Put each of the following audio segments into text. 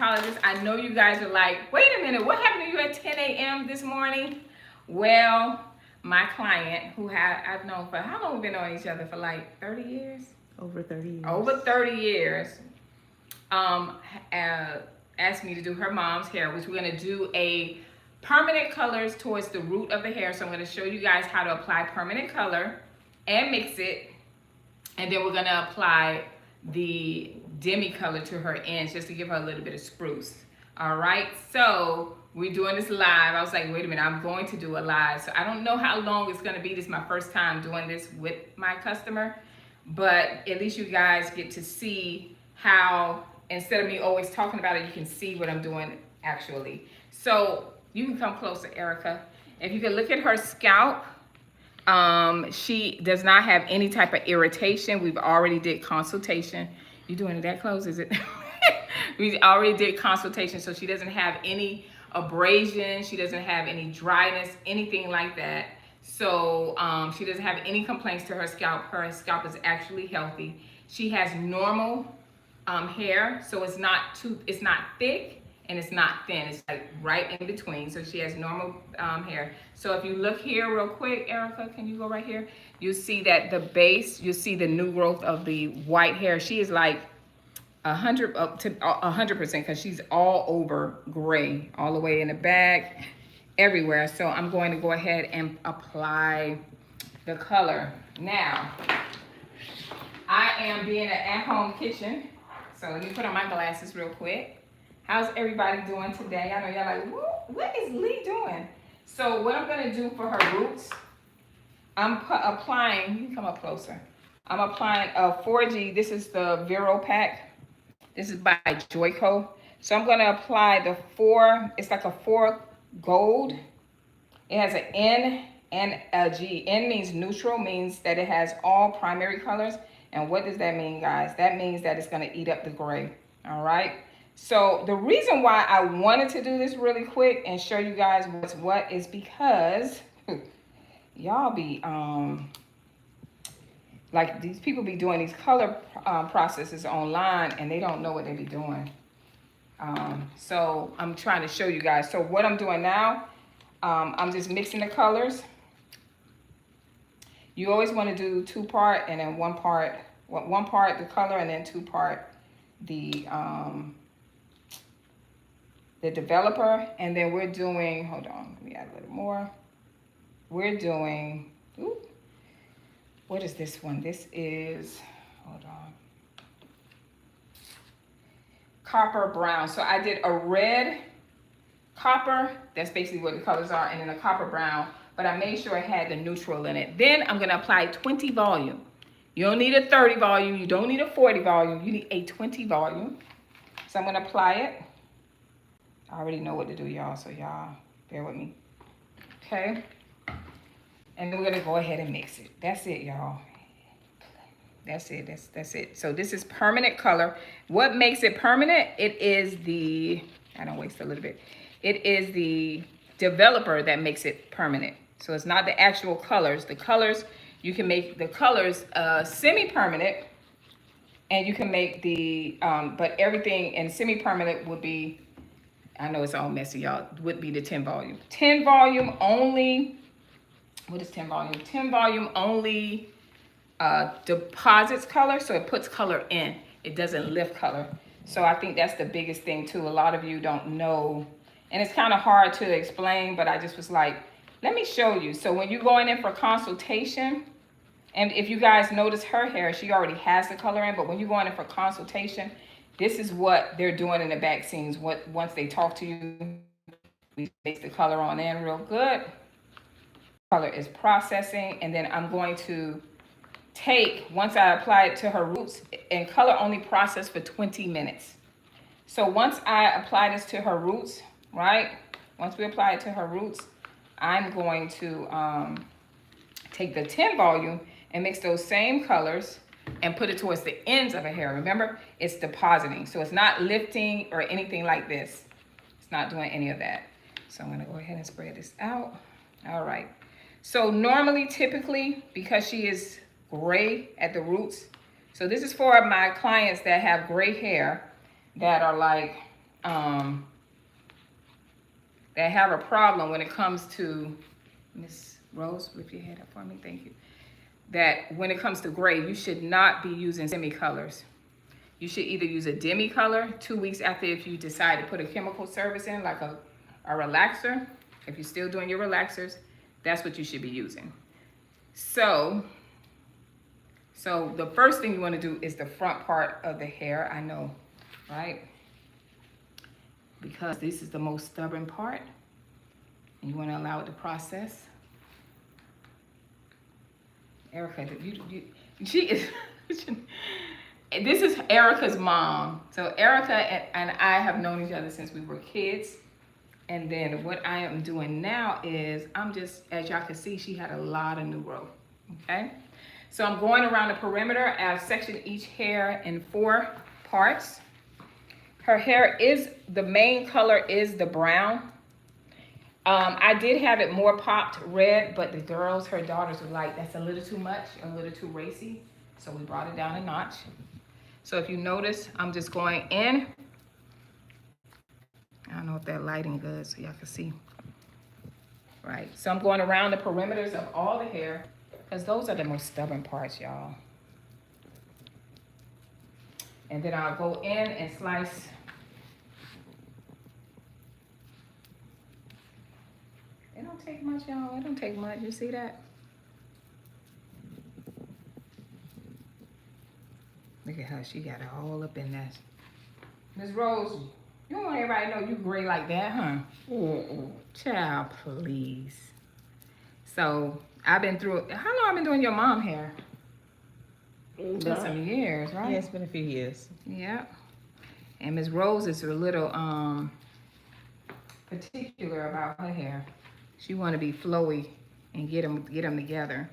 dermatologist. I know you guys are like, wait a minute, what happened to you at 10 a.m. this morning? Well, my client, who I've known for, how long have we been on each other? For like 30 years? Over 30 years. Over 30 years. Asked me to do her mom's hair, which we're gonna do a permanent colors towards the root of the hair. So I'm gonna show you guys how to apply permanent color and mix it. And then we're gonna apply the Demi-color to her ends just to give her a little bit of spruce. All right, so we're doing this live. I was like, wait a minute, I'm going to do a live. So I don't know how long it's gonna be. This is my first time doing this with my customer, but at least you guys get to see how, instead of me always talking about it, you can see what I'm doing actually. So you can come closer, Erica. If you can look at her scalp, she does not have any type of irritation. We've already did consultation. You doing it that close, is it? We already did consultation, so she doesn't have any abrasion. She doesn't have any dryness, anything like that. So she doesn't have any complaints to her scalp. Her scalp is actually healthy. She has normal hair, so it's not thick and it's not thin. It's like right in between. So she has normal hair. So if you look here real quick, Erica, can you go right here? You'll see that the base, you'll see the new growth of the white hair. She is like 100 up to 100% because she's all over gray, all the way in the back, everywhere. So I'm going to go ahead and apply the color. Now, I am being an at-home kitchen. So let me put on my glasses real quick. How's everybody doing today? I know y'all like, what is Lee doing? So what I'm gonna do for her roots, I'm applying, you can come up closer. I'm applying a 4G, this is the Vero pack. This is by Joico. So I'm gonna apply the 4, it's like a 4 gold. It has an N and a G. N means neutral, means that it has all primary colors. And what does that mean, guys? That means that it's gonna eat up the gray, all right? So the reason why I wanted to do this really quick and show you guys what's what is because y'all be, like these people be doing these color processes online and they don't know what they be doing. So I'm trying to show you guys. So what I'm doing now, I'm just mixing the colors. You always want to do 2-part and then 1 part the color and then 2-part the developer. And then we're doing, hold on, let me add a little more. We're doing, ooh, what is this one? This is, hold on, copper brown. So I did a red copper, that's basically what the colors are, and then a copper brown, but I made sure it had the neutral in it. Then I'm gonna apply 20 volume. You don't need a 30 volume, you don't need a 40 volume, you need a 20 volume. So I'm gonna apply it. I already know what to do, y'all, so y'all bear with me. Okay. And then we're gonna go ahead and mix it. That's it, y'all. That's it, that's it. So this is permanent color. What makes it permanent? It is the, I don't waste a little bit. It is the developer that makes it permanent. So it's not the actual colors. The colors, you can make the colors semi-permanent, and you can make the, but everything in semi-permanent would be, I know it's all messy, y'all, would be the 10 volume. 10 volume only, what is 10 volume? 10 volume only deposits color, so it puts color in. It doesn't lift color. So I think that's the biggest thing too. A lot of you don't know, and it's kind of hard to explain, but I just was like, let me show you. So when you're going in for consultation, and if you guys notice her hair, she already has the color in, but when you're going in for consultation, this is what they're doing in the back scenes. Once they talk to you, we mix the color on in real good. Color is processing, and then I'm going to take, once I apply it to her roots, and color only process for 20 minutes. So once I apply this to her roots, right? Once we apply it to her roots, I'm going to take the 10 volume and mix those same colors and put it towards the ends of her hair. Remember, it's depositing. So it's not lifting or anything like this. It's not doing any of that. So I'm gonna go ahead and spread this out. All right. So normally, typically, because she is gray at the roots, so this is for my clients that have gray hair that are like, that have a problem when it comes to, Miss Rose, lift your head up for me, thank you. That when it comes to gray, you should not be using semi-colors. You should either use a demi-color 2 weeks after if you decide to put a chemical service in, like a relaxer. If you're still doing your relaxers, that's what you should be using. So the first thing you want to do is the front part of the hair, I know, right? Because this is the most stubborn part, and you want to allow it to process. Erica, she is, this is Erica's mom. So Erica and I have known each other since we were kids. And then what I am doing now is I'm just, as y'all can see, she had a lot of new growth, okay? So I'm going around the perimeter. I've sectioned each hair in 4 parts. Her hair is, the main color is the brown. I did have it more popped red, but the girls, her daughters were like, that's a little too much, a little too racy. So we brought it down a notch. So if you notice, I'm just going in. I don't know if that lighting good so y'all can see. Right, so I'm going around the perimeters of all the hair because those are the most stubborn parts, y'all. And then I'll go in and slice. It don't take much, y'all. It don't take much. You see that? Look at her. She got it all up in that. Miss Rose, you don't want everybody to know you gray like that, huh? Child, please. So I've been through. How long have I been doing your mom hair? It's been some years, right? Yeah, it's been a few years. Yep. And Miss Rose is a little particular about her hair. She want to be flowy and get them together.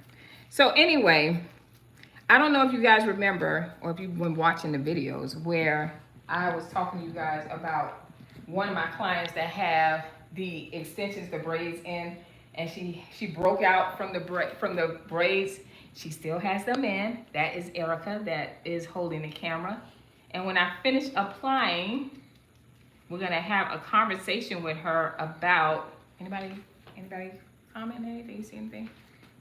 So anyway, I don't know if you guys remember or if you've been watching the videos where I was talking to you guys about one of my clients that have the extensions, the braids in, and she broke out from the braids. She still has them in. That is Erica that is holding the camera. And when I finish applying, we're gonna have a conversation with her about, anybody comment anything? You see anything?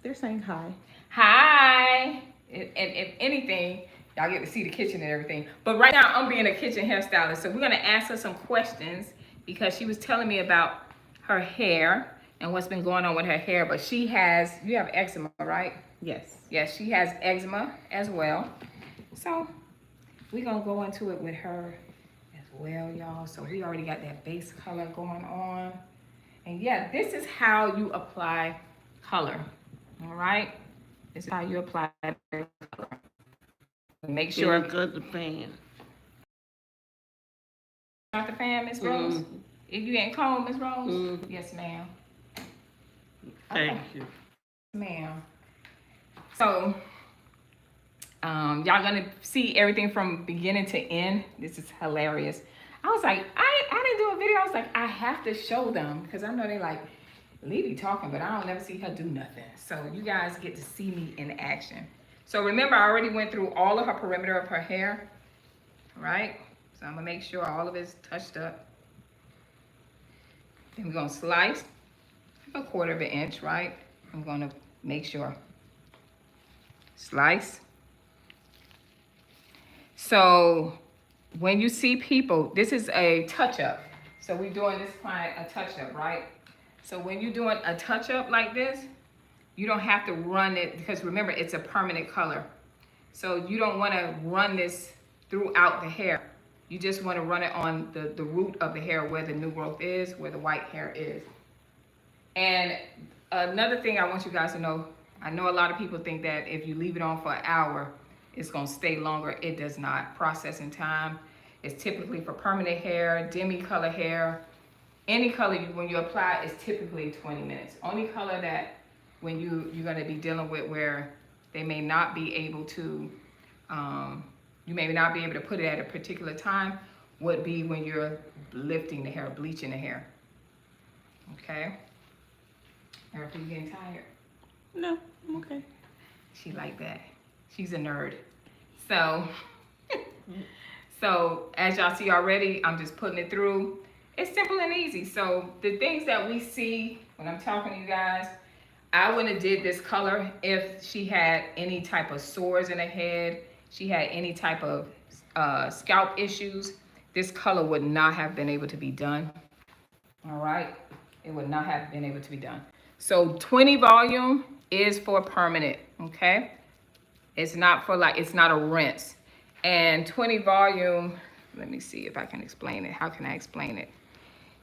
They're saying hi. Hi. And if anything, y'all get to see the kitchen and everything. But right now I'm being a kitchen hairstylist. So we're gonna ask her some questions because she was telling me about her hair and what's been going on with her hair. But she has, you have eczema, right? Yes. Yes, she has eczema as well. So we're gonna go into it with her as well, y'all. So we already got that base color going on. And yeah, this is how you apply color, all right? This is how you apply color. Make sure. Cut the fan. Not the fan, Miss Rose? If you ain't cold, Miss Rose? Yes, ma'am. Thank you. Ma'am. So, y'all gonna see everything from beginning to end. This is hilarious. I was like, I didn't do a video. I was like, I have to show them because I know they like, Lily talking, but I don't never see her do nothing. So you guys get to see me in action. So remember, I already went through all of her perimeter of her hair, right? So I'm gonna make sure all of it's touched up. Then we're gonna slice a 1/4 of an inch, right? I'm gonna make sure. Slice. So when you see people, this is a touch-up. So we're doing this client a touch-up, right? So when you're doing a touch-up like this, you don't have to run it because remember, it's a permanent color. So you don't want to run this throughout the hair. You just want to run it on the root of the hair where the new growth is, where the white hair is. And another thing I want you guys to know, I know a lot of people think that if you leave it on for an hour, it's going to stay longer. It does not. Processing time is typically for permanent hair, demi-color hair. Any color when you apply is typically 20 minutes. Only color that when you're going to be dealing with where they may not be able to, you may not be able to put it at a particular time would be when you're lifting the hair, bleaching the hair. Okay? Erica, you getting tired? No, I'm okay. She like that. She's a nerd. So, So as y'all see already, I'm just putting it through. It's simple and easy. So the things that we see when I'm talking to you guys, I wouldn't have did this color if she had any type of sores in her head, she had any type of scalp issues. This color would not have been able to be done. All right, it would not have been able to be done. So 20 volume is for permanent, okay? It's not for like, it's not a rinse. And 20 volume, let me see if I can explain it. How can I explain it?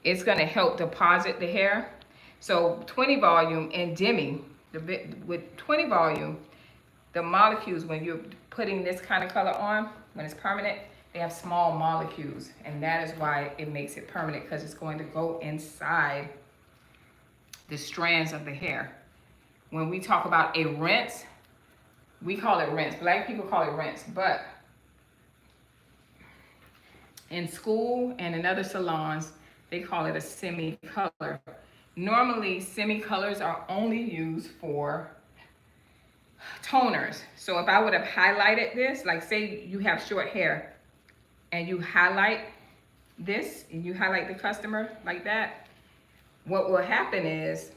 It's gonna help deposit the hair. So 20 volume and Demi, with 20 volume, the molecules, when you're putting this kind of color on, when it's permanent, they have small molecules. And that is why it makes it permanent, because it's going to go inside the strands of the hair. When we talk about a rinse, we call it rinse. Black people call it rinse, but in school and in other salons, they call it a semi-color. Normally, semi-colors are only used for toners. So if I would have highlighted this, like say you have short hair and you highlight this and you highlight the customer like that, what will happen is,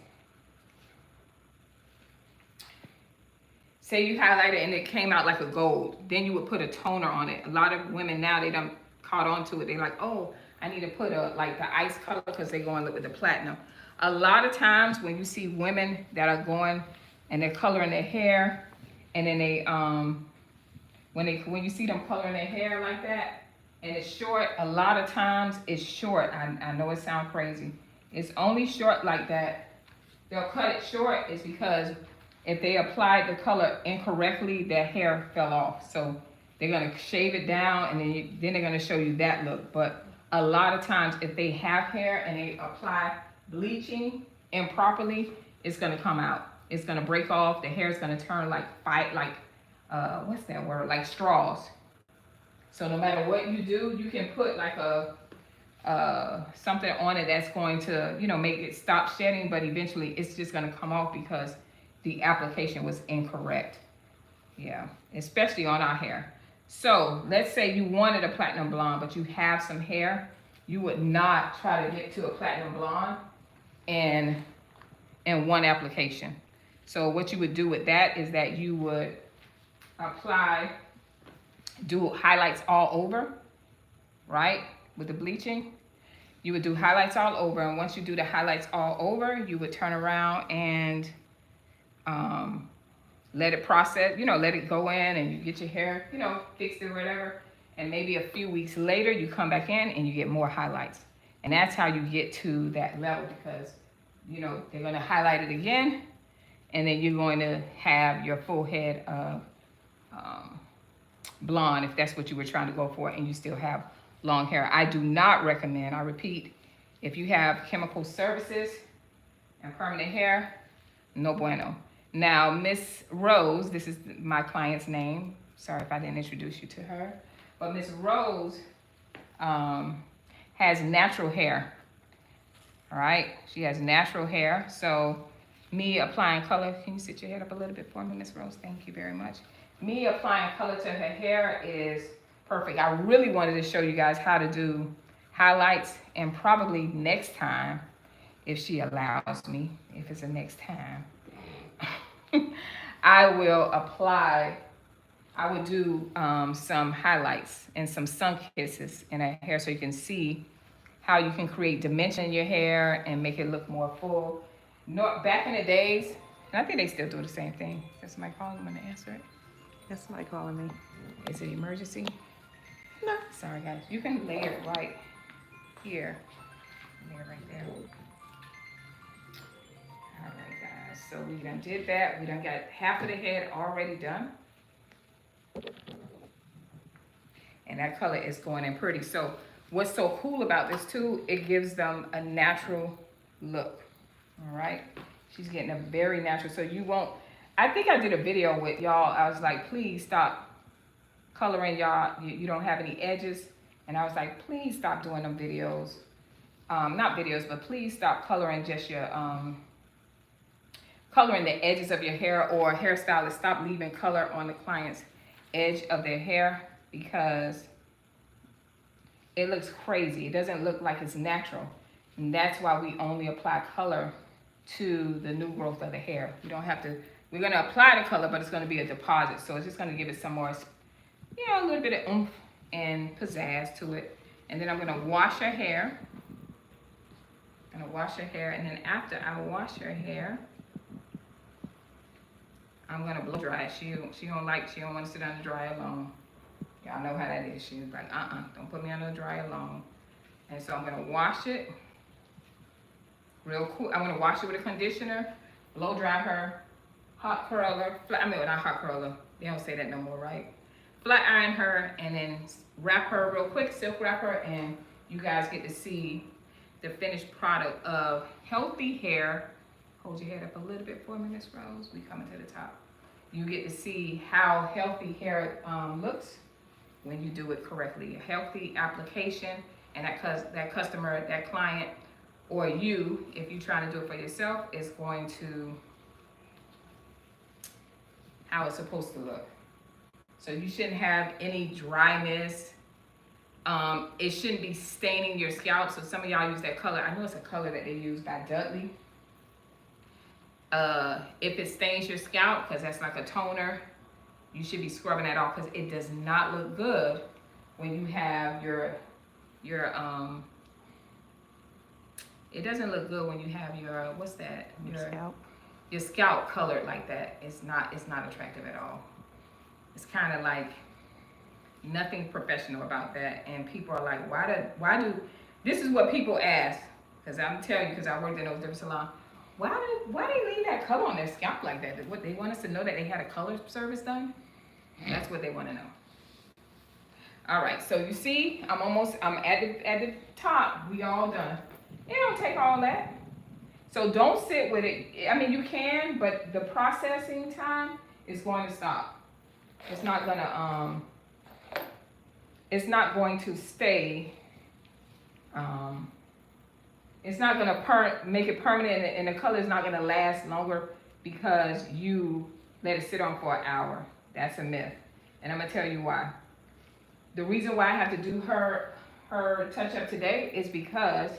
say you highlight it and it came out like a gold, then you would put a toner on it. A lot of women now, they done caught on to it. They're like, oh, I need to put like the ice color, because they're going with the platinum. A lot of times when you see women that are going and they're coloring their hair, and then they when you see them coloring their hair like that and it's short, a lot of times it's short. I know it sounds crazy. It's only short like that. They'll cut it short is because if they applied the color incorrectly, their hair fell off. So they're gonna shave it down, and then they're gonna show you that look. But a lot of times if they have hair and they apply bleaching improperly, it's gonna come out. It's gonna break off. The hair is gonna turn like what's that word? Like straws. So no matter what you do, you can put like a something on it that's going to, you know, make it stop shedding, but eventually it's just gonna come off because the application was incorrect. Yeah, especially on our hair. So let's say you wanted a platinum blonde, but you have some hair. You would not try to get to a platinum blonde in one application. So what you would do with that is that you would do highlights all over, right? With the bleaching, you would do highlights all over. And once you do the highlights all over, you would turn around and let it process, you know, let it go in, and you get your hair, you know, fixed or whatever. And maybe a few weeks later, you come back in and you get more highlights. And that's how you get to that level, because, you know, they're gonna highlight it again, and then you're going to have your full head of blonde, if that's what you were trying to go for, and you still have long hair. I do not recommend, I repeat, if you have chemical services and permanent hair, no bueno. Now, Miss Rose, this is my client's name. Sorry if I didn't introduce you to her. But Miss Rose has natural hair. All right, she has natural hair. So me applying color, can you sit your head up a little bit for me, Miss Rose? Thank you very much. Me applying color to her hair is perfect. I really wanted to show you guys how to do highlights, and probably next time, if she allows me, if it's a next time, I would do some highlights and some sun kisses in her hair, so you can see how you can create dimension in your hair and make it look more full. Back in the days, and I think they still do the same thing. Is somebody calling? I'm gonna answer it. That's somebody calling me. Is it emergency? No. Sorry guys, you can lay it right here. Lay it right there. All right guys, so we done did that. We done got half of the head already done. And that color is going in pretty. So what's so cool about this too, it gives them a natural look. All right, she's getting a very natural, so you won't, I think I did a video with y'all. I was like, please stop coloring, y'all. You don't have any edges. And I was like, please stop doing them videos. Not videos, but please stop coloring just your, coloring the edges of your hair, or hairstylists, stop leaving color on the client's edge of their hair, because it looks crazy. It doesn't look like it's natural. And that's why we only apply color to the new growth of the hair. We don't have to, we're gonna apply the color, but it's gonna be a deposit. So it's just gonna give it some more, you know, a little bit of oomph and pizzazz to it. And then I'm gonna wash her hair. I'm gonna wash her hair, and then after I wash her hair, I'm gonna blow dry it. She don't want to sit on the dryer alone. Y'all know how that is. She's like, don't put me on the dryer alone. And so I'm gonna wash it real cool. I'm gonna wash it with a conditioner, blow dry her, hot curler, not hot curler. They don't say that no more, right? Flat iron her, and then wrap her real quick, silk wrap her, and you guys get to see the finished product of healthy hair. Hold your head up a little bit for me, Miss Rose. We coming to the top. You get to see how healthy hair looks when you do it correctly. A healthy application, and that customer, that client, or you, if you're trying to do it for yourself, is going to how it's supposed to look. So you shouldn't have any dryness. It shouldn't be staining your scalp. So some of y'all use that color. I know it's a color that they use by Dudley. If it stains your scalp, because that's like a toner, you should be scrubbing that off, because it does not look good when you have it doesn't look good when you have your, what's that? Your scalp colored like that. It's not attractive at all. It's kind of like nothing professional about that. And people are like, why do, this is what people ask, because I'm telling you, because I worked in those different salons. Why they leave that color on their scalp like that? What, they want us to know that they had a color service done? That's what they want to know. All right, so you see, I'm at the top. We all done. It don't take all that. So don't sit with it. I mean, you can, but the processing time is going to stop. It's not gonna it's not going to stay. It's not gonna make it permanent, and the color is not gonna last longer because you let it sit on for an hour. That's a myth, and I'm gonna tell you why. The reason why I have to do her touch up today is because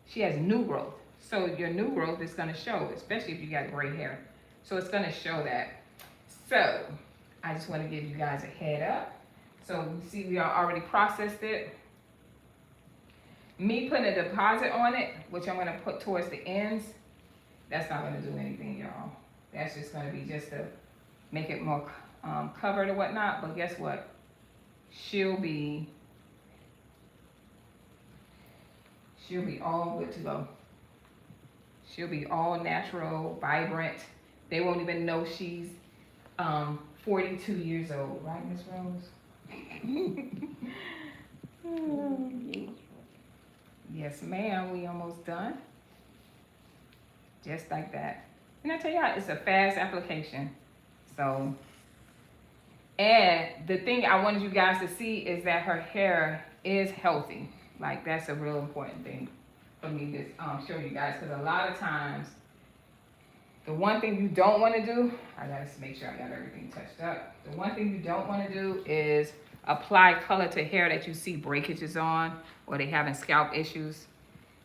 she has new growth. So your new growth is gonna show, especially if you got gray hair. So it's gonna show that. So I just want to give you guys a head up. So you see, we already processed it. Me putting a deposit on it, which I'm gonna put towards the ends, that's not gonna do anything, y'all. That's just gonna be just to make it more covered or whatnot. But guess what? She'll be all good to go. She'll be all natural, vibrant. They won't even know she's 42 years old, right, Miss Rose? Yes, ma'am, we almost done. Just like that. And I tell y'all, it's a fast application. So, and the thing I wanted you guys to see is that her hair is healthy. Like, that's a real important thing for me to show you guys, because a lot of times, the one thing you don't want to do, I gotta make sure I got everything touched up. The one thing you don't want to do is apply color to hair that you see breakages on, or they having scalp issues,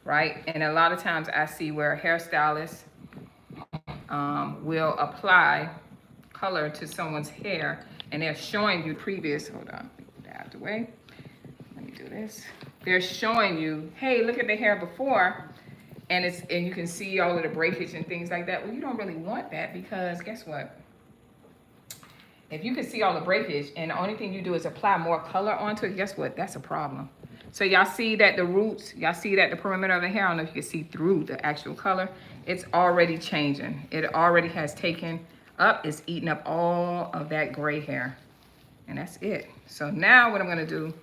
right? And a lot of times I see where hairstylists will apply color to someone's hair, and they're showing you previous, hold on, get that out of the way. Let me do this. They're showing you, hey, look at the hair before, and you can see all of the breakage and things like that. Well, you don't really want that, because guess what? If you can see all the breakage and the only thing you do is apply more color onto it, guess what? That's a problem. So y'all see that the roots, y'all see that the perimeter of the hair, I don't know if you can see through the actual color, it's already changing. It already has taken up, it's eating up all of that gray hair. And that's it. So now what I'm gonna do,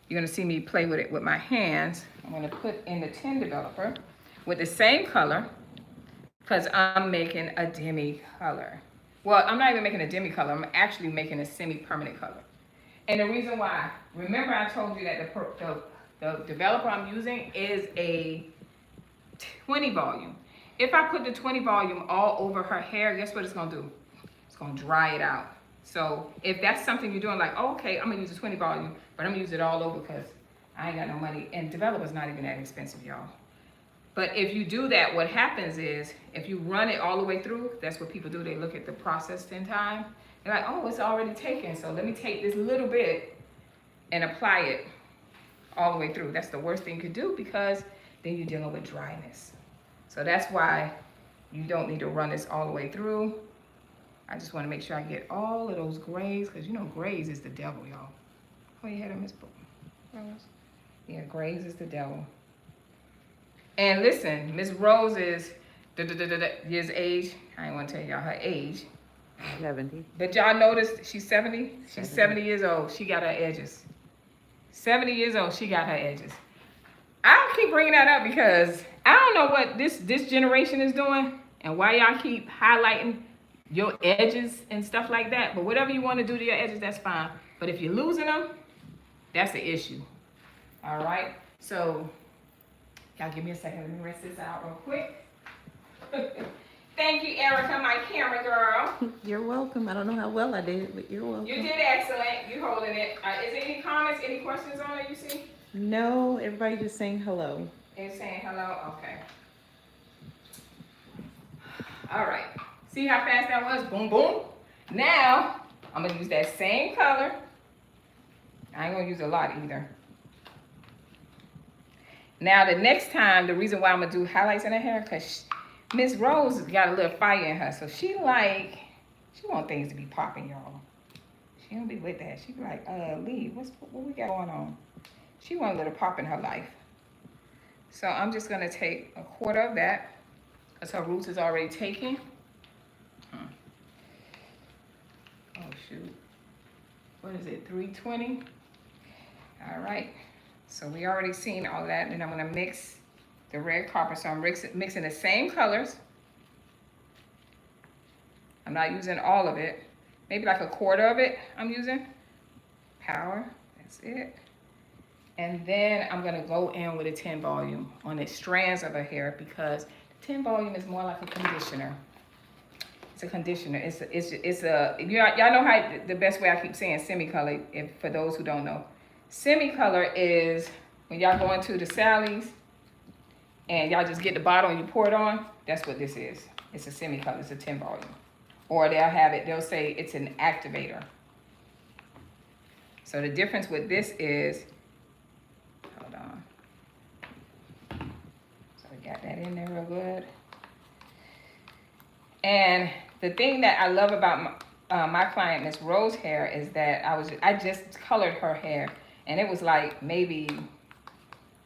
you're gonna see me play with it with my hands. I'm gonna put in the tin developer with the same color, because I'm making a demi-color. Well, I'm not even making a demi-color, I'm actually making a semi-permanent color. And the reason why, remember I told you that the developer I'm using is a 20 volume. If I put the 20 volume all over her hair, guess what it's gonna do? It's gonna dry it out. So if that's something you're doing, like, oh, okay, I'm gonna use a 20 volume, but I'm gonna use it all over because I ain't got no money. And developer's not even that expensive, y'all. But if you do that, what happens is, if you run it all the way through, that's what people do. They look at the processing time. They're like, oh, it's already taken. So let me take this little bit and apply it all the way through. That's the worst thing you could do, because then you're dealing with dryness. So that's why you don't need to run this all the way through. I just want to make sure I get all of those grays, because you know grays is the devil, y'all. Oh, you had a Miss Rose? Yeah, grays is the devil. And listen, Miss Rose is years age. I ain't want to tell y'all her age. 70. But y'all noticed she's 70? She's 70 years old. She got her edges. 70 years old, she got her edges. I'll keep bringing that up because I don't know what this generation is doing and why y'all keep highlighting your edges and stuff like that. But whatever you want to do to your edges, that's fine. But if you're losing them, that's the issue. All right? So, y'all give me a second. Let me rinse this out real quick. Thank you, Erica, my camera girl. You're welcome. I don't know how well I did, but you're welcome. You did excellent. You holding it. Is there any comments, any questions on it you see? No, everybody just saying hello. They're saying hello? Okay. All right. See how fast that was? Boom, boom. Now, I'm going to use that same color. I ain't going to use a lot either. Now, the next time, the reason why I'm going to do highlights in her hair, because Miss Rose got a little fire in her. So she want things to be popping, y'all. She don't be with that. She be like, Lee, what we got going on? She want a little pop in her life. So I'm just going to take a quarter of that, because her roots is already taken. Oh, shoot. What is it, 320? All right. So we already seen all that, and I'm going to mix the red copper. So I'm mixing the same colors. I'm not using all of it. Maybe like a quarter of it I'm using. Power, that's it. And then I'm gonna go in with a 10 volume on the strands of her hair, because 10 volume is more like a conditioner. It's a conditioner. Y'all know how the best way I keep saying semi-color, for those who don't know. Semi-color is when y'all go into the Sally's and y'all just get the bottle and you pour it on. That's what this is. It's a semi-color. It's a 10 volume. Or they'll say it's an activator. So the difference with this is, hold on. So we got that in there real good. And the thing that I love about my client, Miss Rose hair, is that I just colored her hair, and it was like maybe,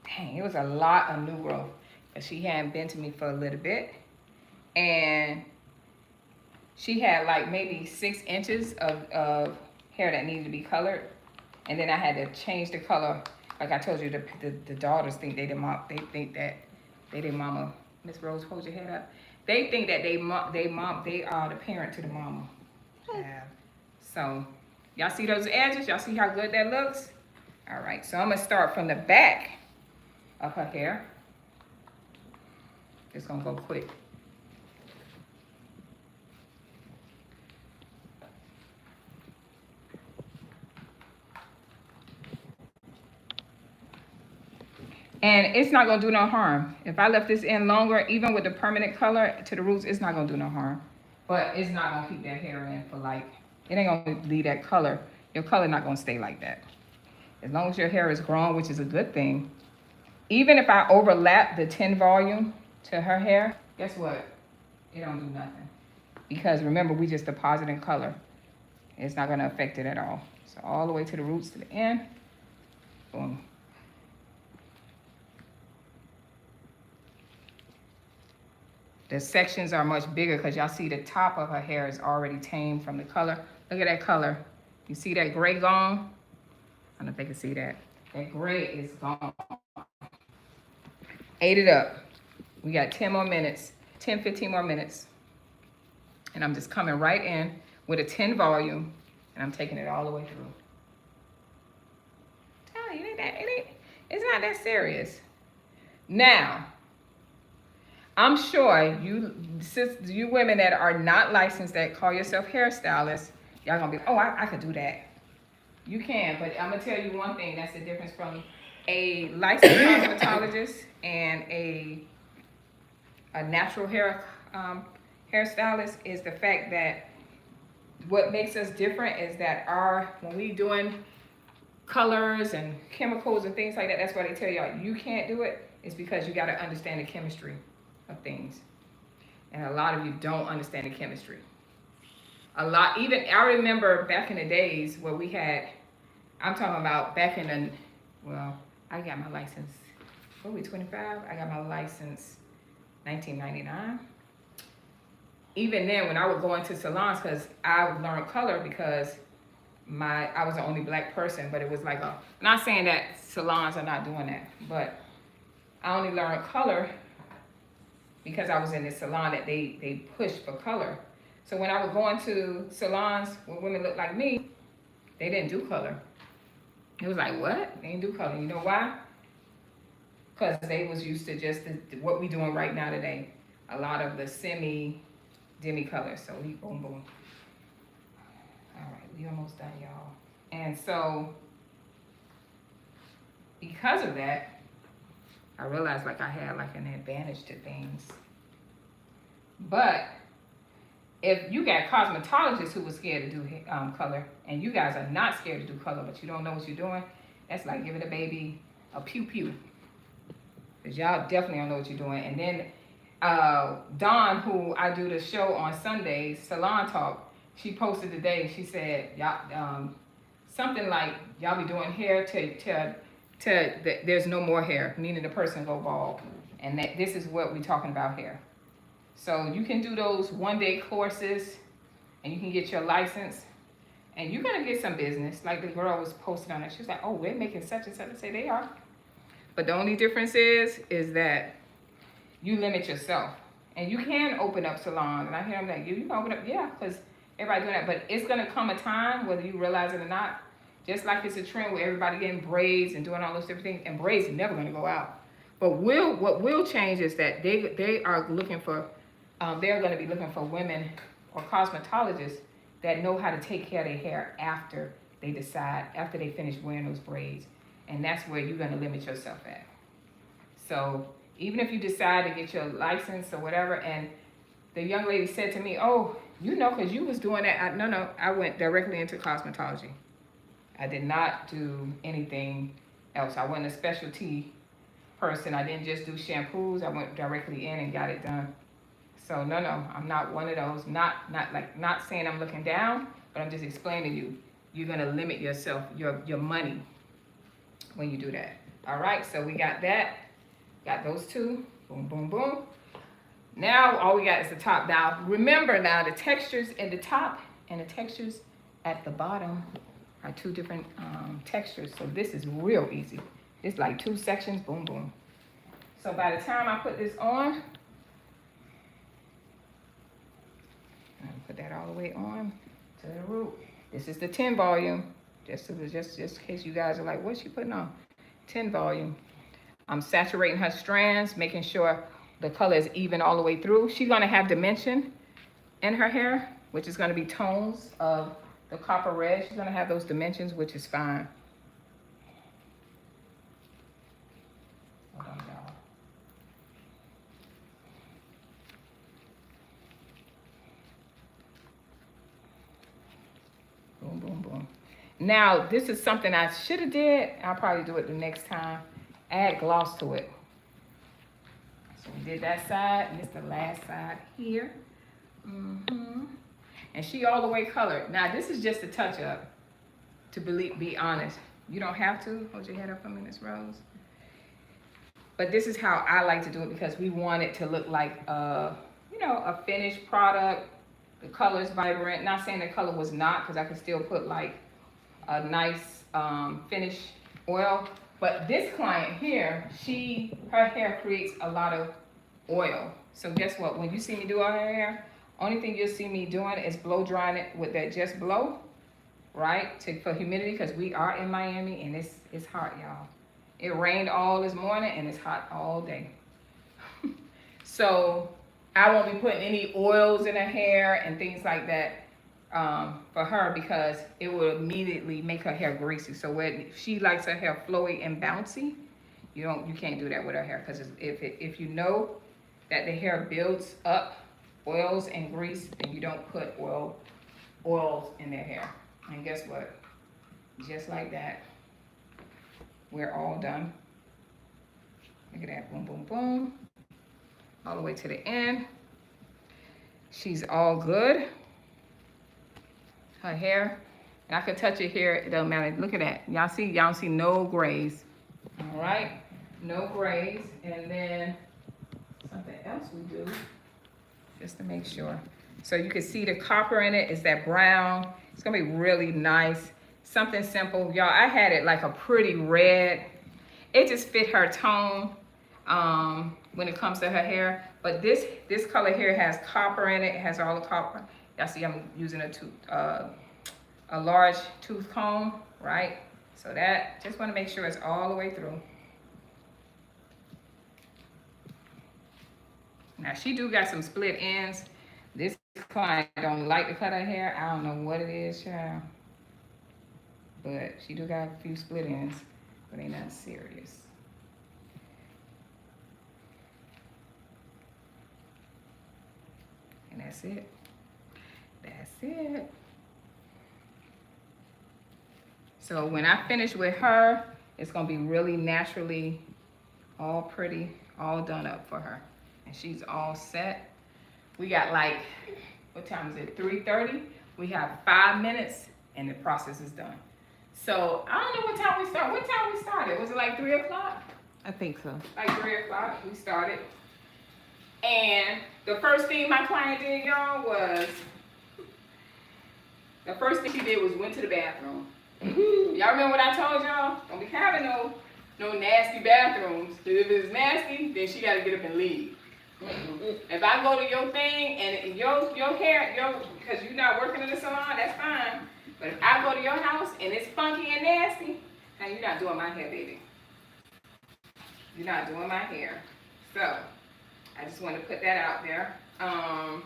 dang, it was a lot of new growth. But she hadn't been to me for a little bit, and she had like maybe 6 inches of hair that needed to be colored, and then I had to change the color. Like I told you, the daughters think they think that they their mama. Miss Rose, hold your head up. They think that they are the parent to the mama. Yeah. So y'all see those edges? Y'all see how good that looks? All right. So I'm gonna start from the back of her hair. Just gonna go quick. And it's not gonna do no harm. If I left this in longer, even with the permanent color to the roots, it's not gonna do no harm. But it's not gonna keep that hair in for like, it ain't gonna leave that color. Your color not gonna stay like that. As long as your hair is growing, which is a good thing. Even if I overlap the 10 volume to her hair, guess what? It don't do nothing. Because remember, we just depositing color. It's not gonna affect it at all. So all the way to the roots to the end, boom. The sections are much bigger because y'all see the top of her hair is already tamed from the color. Look at that color. You see that gray gone? I don't know if they can see that. That gray is gone. Ate it up. We got 10 more minutes, 10, 15 more minutes. And I'm just coming right in with a 10 volume, and I'm taking it all the way through. Tell you, it's not that serious. Now, I'm sure you women that are not licensed, that call yourself hairstylists, y'all gonna be, oh, I could do that. You can, but I'm gonna tell you one thing, that's the difference from a licensed cosmetologist and a natural hair hairstylist is the fact that what makes us different is that when we doing colors and chemicals and things like that, that's why they tell y'all you can't do it. It's because you got to understand the chemistry of things. And a lot of you don't understand the chemistry. Even I remember back in the days where I'm talking about back in I got my license, what were we, 25? I got my license 1999. Even then, when I would go into salons, because I would learn color because I was the only black person, but it was like not saying that salons are not doing that, but I only learned color because I was in this salon that they pushed for color. So when I would go into salons where women looked like me, they didn't do color. It was like, what? They didn't do color. You know why? Because they was used to just what we doing right now today. A lot of the Demi-color. So we boom, boom. All right, we almost done, y'all. And so because of that, I realized like I had like an advantage to things. But if you got cosmetologists who were scared to do color, and you guys are not scared to do color, but you don't know what you're doing, that's like giving a baby a pew-pew. Because y'all definitely don't know what you're doing. And then Dawn, who I do the show on Sundays, Salon Talk, she posted today, she said, y'all, something like, y'all be doing hair till there's no more hair, meaning the person go bald. And that this is what we're talking about here. So you can do those one-day courses, and you can get your license, and you're gonna get some business. Like the girl was posting on it, she was like, oh, we're making such and such. I say they are. But the only difference is that you limit yourself. And you can open up salons. And I hear them like, you can open up, yeah, because everybody doing that. But it's gonna come a time, whether you realize it or not, just like it's a trend where everybody getting braids and doing all those different things, and braids are never gonna go out. But what will change is that they are looking for, they're gonna be looking for women or cosmetologists that know how to take care of their hair after they finish wearing those braids. And that's where you're gonna limit yourself at. So even if you decide to get your license or whatever, and the young lady said to me, oh, you know, because you was doing that. No, I went directly into cosmetology. I did not do anything else. I wasn't a specialty person. I didn't just do shampoos. I went directly in and got it done. So no, I'm not one of those. Not saying I'm looking down, but I'm just explaining to you, you're gonna limit yourself, your money when you do that. All right, so we got that. Got those two. Boom, boom, boom. Now all we got is the top. Now remember, the textures in the top and the textures at the bottom are two different textures. So this is real easy. It's like 2 sections. Boom, boom. So by the time I put this on, put that all the way on to the root. This is the 10 volume. Just in case you guys are like, what's she putting on? 10 volume. I'm saturating her strands, making sure the color is even all the way through. She's gonna have dimension in her hair, which is gonna be tones of the copper red. She's gonna have those dimensions, which is fine. Hold on, y'all. Boom, boom, boom. Now, this is something I should have did. I'll probably do it the next time. Add gloss to it. So we did that side, and it's the last side here. And she all the way colored. Now, this is just a touch-up, to be honest. You don't have to. Hold your head up for me, Miss Rose. But this is how I like to do it, because we want it to look like, a finished product. The color's vibrant. Not saying the color was not, because I could still put like a nice finish oil. But this client here, her hair creates a lot of oil. So guess what? When you see me do her hair, only thing you'll see me doing is blow drying it with that Just Blow, right? For humidity, because we are in Miami and it's hot, y'all. It rained all this morning and it's hot all day. So I won't be putting any oils in her hair and things like that. for her because it will immediately make her hair greasy. So when she likes her hair flowy and bouncy, you can't do that with her hair, because if you know that the hair builds up oils and grease, then you don't put oils in their hair. And guess what? Just like that, we're all done. Look at that, boom, boom, boom, all the way to the end. She's all good. Her hair, and I can touch it here, it doesn't matter. Look at that. Y'all don't see no grays. All right, no grays. And then something else we do, just to make sure. So you can see the copper in it, is that brown. It's gonna be really nice. Something simple. Y'all, I had it like a pretty red. It just fit her tone when it comes to her hair. But this color here has copper in it. It has all the copper. Y'all see I'm using a large tooth comb, right? So that, just want to make sure it's all the way through. Now she do got some split ends. This client don't like to cut her hair. I don't know what it is, child. But she do got a few split ends, but ain't nothing serious. And that's it. That's it. So when I finish with her, it's gonna be really naturally all pretty, all done up for her. And she's all set. We got like, what time is it? 3:30. We have 5 minutes and the process is done. So I don't know what time we started. What time we started? Was it like 3 o'clock? I think so. Like 3 o'clock we started. And the first thing my client did, y'all, was, the first thing she did was went to the bathroom. Y'all remember what I told y'all? Don't be having no nasty bathrooms. Cause if it's nasty, then she gotta get up and leave. If I go to your thing and your hair, because you're not working in the salon, that's fine. But if I go to your house and it's funky and nasty, now you're not doing my hair, baby. You're not doing my hair. So I just want to put that out there. I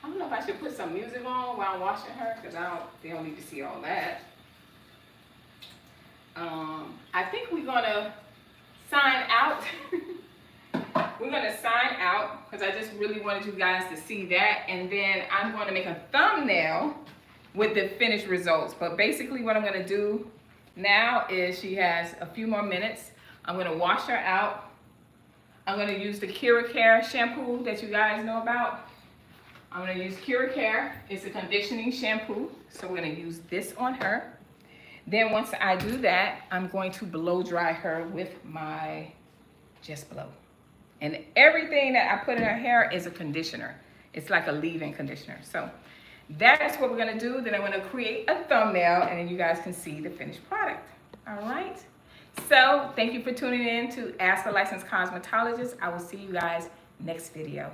don't know if I should put some music on while I'm washing her, because they don't need to see all that. I think we're gonna sign out. We're gonna sign out because I just really wanted you guys to see that, and then I'm going to make a thumbnail with the finished results. But basically what I'm gonna do now is, she has a few more minutes. I'm gonna wash her out. I'm gonna use the Care shampoo that you guys know about. I'm gonna use Care. It's a conditioning shampoo. So we're gonna use this on her. Then once I do that, I'm going to blow dry her with my Just Blow. And everything that I put in her hair is a conditioner. It's like a leave-in conditioner. So that's what we're gonna do. Then I'm gonna create a thumbnail and then you guys can see the finished product. All right? So thank you for tuning in to Ask a Licensed Cosmetologist. I will see you guys next video.